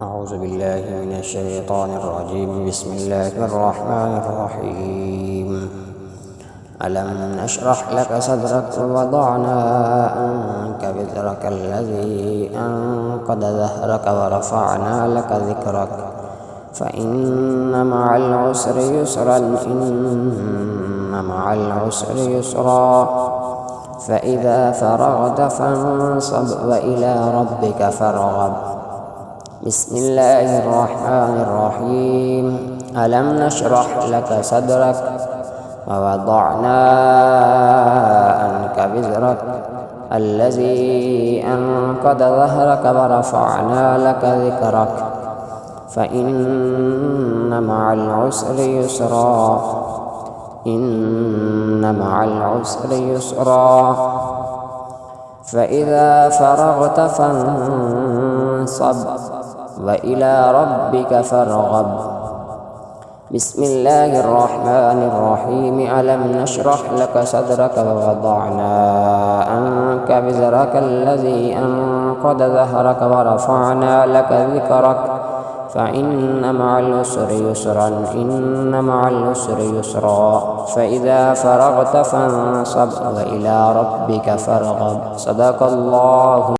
أعوذ بالله من الشيطان الرجيم. بسم الله الرحمن الرحيم. ألم نشرح لك صدرك ووضعنا عنك وزرك الذي أنقض ظهرك ورفعنا لك ذكرك فإن مع العسر يسرا إن مع العسر يسرا فإذا فرغت فانصب وإلى ربك فارغب. بسم الله الرحمن الرحيم. ألم نشرح لك صدرك ووضعنا عنك وزرك الذي أنقض ظهرك ورفعنا لك ذكرك فإن مع العسر يسرا إن مع العسر يسرا فإذا فرغت فانصب وإلى ربك فارغب. بسم الله الرحمن الرحيم. ألم نشرح لك صدرك ووضعنا عنك وزرك الذي أنقض ظهرك ورفعنا لك ذكرك فإن مع العسر يسرا إن مع العسر يسرا فإذا فرغت فانصب وإلى ربك فارغب. صدق الله.